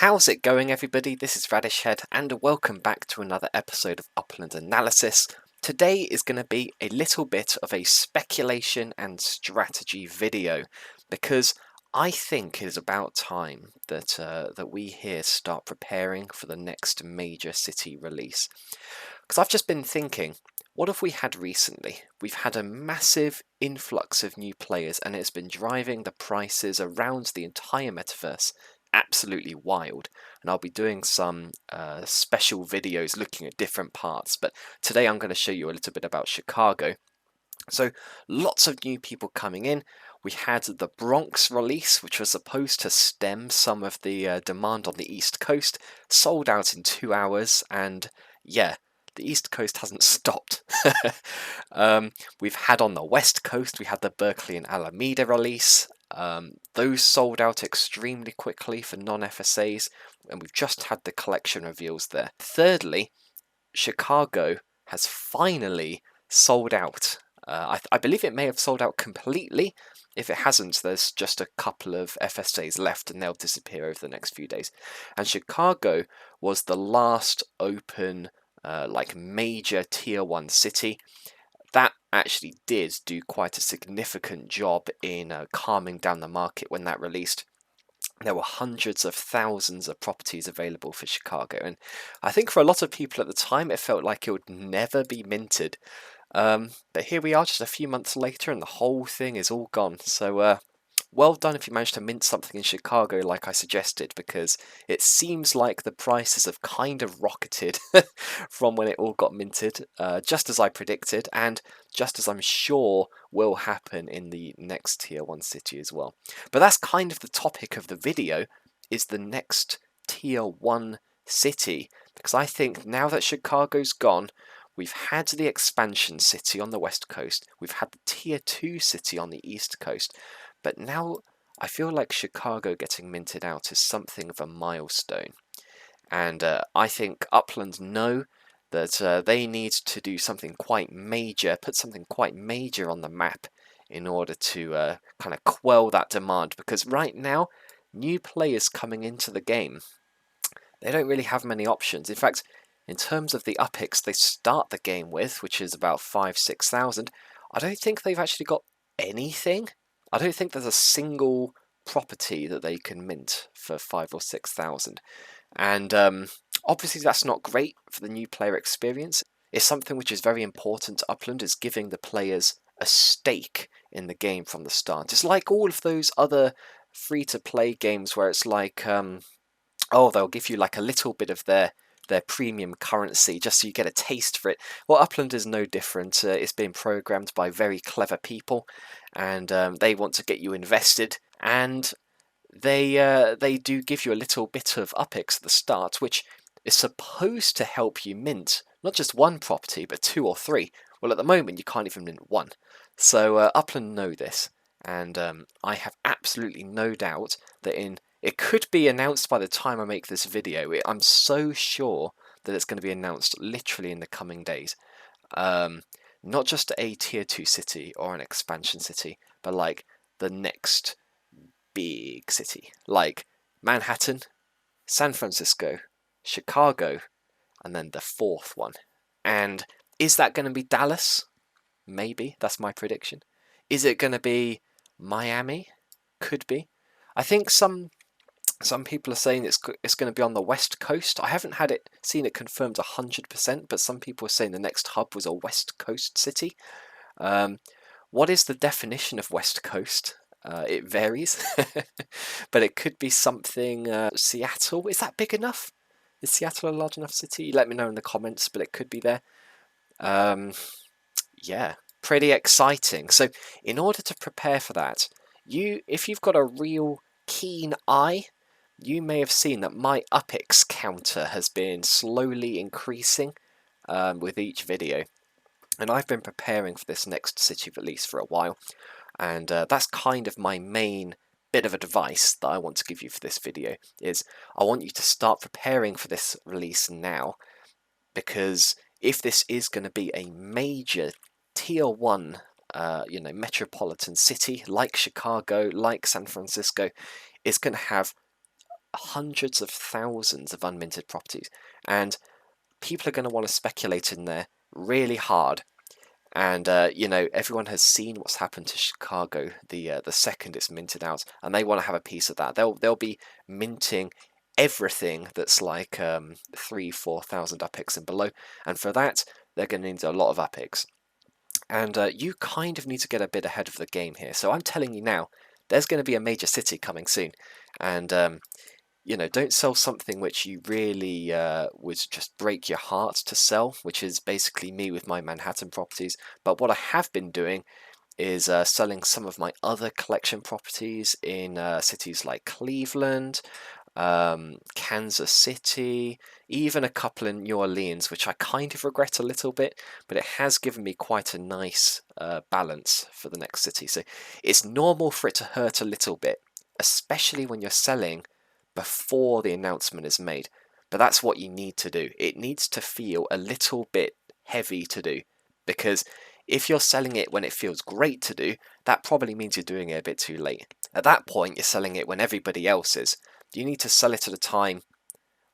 How's it going, everybody? This is Radishhead, and welcome back to another episode of Upland Analysis. Today is going to be a little bit of a speculation and strategy video, because I think it is about time that we here start preparing for the next major city release. Because I've just been thinking, what have we had recently? We've had a massive influx of new players, and it's been driving the prices around the entire metaverse absolutely wild. And I'll be doing some special videos looking at different parts, but today I'm going to show you a little bit about Chicago. So lots of new people coming in. We had the Bronx release, which was supposed to stem some of the demand on the East Coast, sold out in 2 hours, and yeah, the East Coast hasn't stopped. We've had on the West Coast, we had the Berkeley and Alameda release. Those sold out extremely quickly for non-FSAs, and we've just had the collection reveals there. Thirdly, Chicago has finally sold out. I believe it may have sold out completely. If it hasn't, there's just a couple of FSAs left and they'll disappear over the next few days. And Chicago was the last open major tier 1 city. That actually did do quite a significant job in calming down the market when that released. There were hundreds of thousands of properties available for Chicago, and I think for a lot of people at the time it felt like it would never be minted. But here we are just a few months later and the whole thing is all gone. So well done if you managed to mint something in Chicago like I suggested, because it seems like the prices have kind of rocketed from when it all got minted, just as I predicted, and just as I'm sure will happen in the next tier 1 city as well. But that's kind of the topic of the video, is the next tier 1 city, because I think now that Chicago's gone, we've had the expansion city on the west coast, we've had the tier 2 city on the east coast, but now I feel like Chicago getting minted out is something of a milestone. And I think Upland know that they need to do something quite major, put something quite major on the map in order to kind of quell that demand. Because right now, new players coming into the game, they don't really have many options. In fact, in terms of the UPIX they start the game with, which is about 5,000–6,000, I don't think they've actually got anything. I don't think there's a single property that they can mint for 5,000 or 6,000. And obviously that's not great for the new player experience. It's something which is very important to Upland, is giving the players a stake in the game from the start. It's like all of those other free-to-play games where it's like, they'll give you like a little bit of their premium currency just so you get a taste for it. Well, Upland is no different. It's been programmed by very clever people, and they want to get you invested, and they do give you a little bit of UPIX at the start, which is supposed to help you mint not just one property but 2 or 3. Well, at the moment you can't even mint 1. So Upland know this, and I have absolutely no doubt that it could be announced by the time I make this video. I'm so sure that it's going to be announced literally in the coming days. Not just a tier 2 city or an expansion city, but like the next big city. Like Manhattan, San Francisco, Chicago, and then the 4th one. And is that going to be Dallas? Maybe. That's my prediction. Is it going to be Miami? Could be. I think some people are saying it's going to be on the west coast. I haven't seen it confirmed 100%, but some people are saying the next hub was a west coast city. What is the definition of west coast? It varies, but it could be something. Seattle, is that big enough? Is Seattle a large enough city? Let me know in the comments, but it could be there. Yeah, pretty exciting. So in order to prepare for that, if you've got a real keen eye, you may have seen that my UPIX counter has been slowly increasing with each video, and I've been preparing for this next city release for a while, and that's kind of my main bit of advice that I want to give you for this video, is I want you to start preparing for this release now, because if this is going to be a major tier 1 metropolitan city like Chicago, like San Francisco, it's going to have hundreds of thousands of unminted properties, and people are going to want to speculate in there really hard. And you know, everyone has seen what's happened to Chicago the second it's minted out, and they want to have a piece of that. They'll be minting everything that's like 3,000-4,000 UPIX and below, and for that they're going to need a lot of UPIX. And you kind of need to get a bit ahead of the game here. So I'm telling you now, there's going to be a major city coming soon, and you know, don't sell something which you really would just break your heart to sell, which is basically me with my Manhattan properties. But what I have been doing is selling some of my other collection properties in cities like Cleveland, Kansas City, even a couple in New Orleans, which I kind of regret a little bit, but it has given me quite a nice balance for the next city. So it's normal for it to hurt a little bit, especially when you're selling before the announcement is made. But that's what you need to do. It needs to feel a little bit heavy to do, because if you're selling it when it feels great to do, that probably means you're doing it a bit too late. At that point, you're selling it when everybody else is. You need to sell it at a time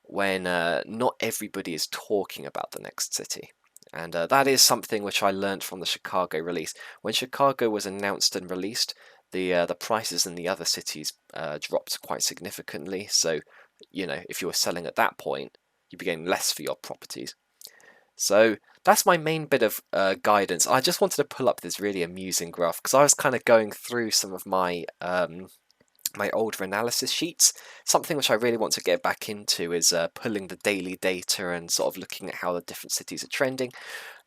when not everybody is talking about the next city. And that is something which I learned from the Chicago release. When Chicago was announced and released, the prices in the other cities dropped quite significantly. So, you know, if you were selling at that point, you'd be getting less for your properties. So that's my main bit of guidance. I just wanted to pull up this really amusing graph because I was kind of going through some of my my older analysis sheets. Something which I really want to get back into is pulling the daily data and sort of looking at how the different cities are trending.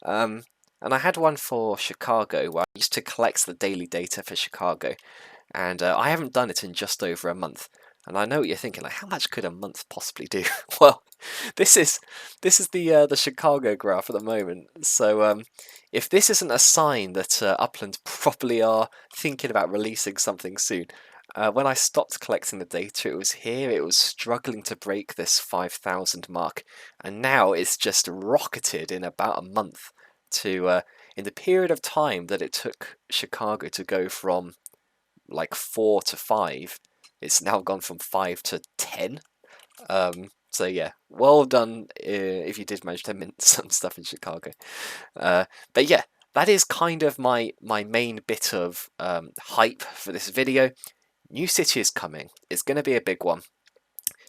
And I had one for Chicago where I used to collect the daily data for Chicago, and I haven't done it in just over a month. And I know what you're thinking, like, how much could a month possibly do? Well, this is the Chicago graph at the moment. So if this isn't a sign that Upland probably are thinking about releasing something soon. When I stopped collecting the data, it was here. It was struggling to break this 5,000 mark, and now it's just rocketed in about a month to in the period of time that it took Chicago to go from like 4 to 5, it's now gone from 5 to 10. So yeah, well done if you did manage to mint some stuff in Chicago. But yeah, that is kind of my main bit of hype for this video. New city is coming. It's going to be a big one.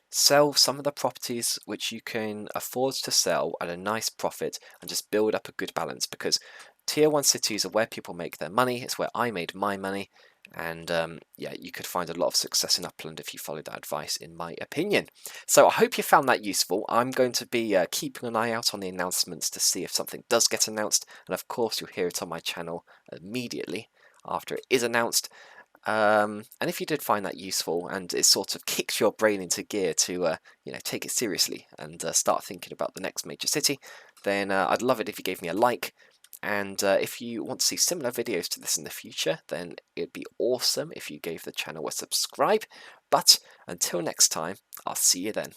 Sell some of the properties which you can afford to sell at a nice profit and just build up a good balance, because tier 1 cities are where people make their money. It's where I made my money, and yeah, you could find a lot of success in Upland if you follow that advice, in my opinion. So I hope you found that useful. I'm going to be keeping an eye out on the announcements to see if something does get announced, and of course you'll hear it on my channel immediately after it is announced. And if you did find that useful and it sort of kicks your brain into gear to you know, take it seriously and start thinking about the next major city, then I'd love it if you gave me a like. And if you want to see similar videos to this in the future, then it'd be awesome if you gave the channel a subscribe. But until next time, I'll see you then.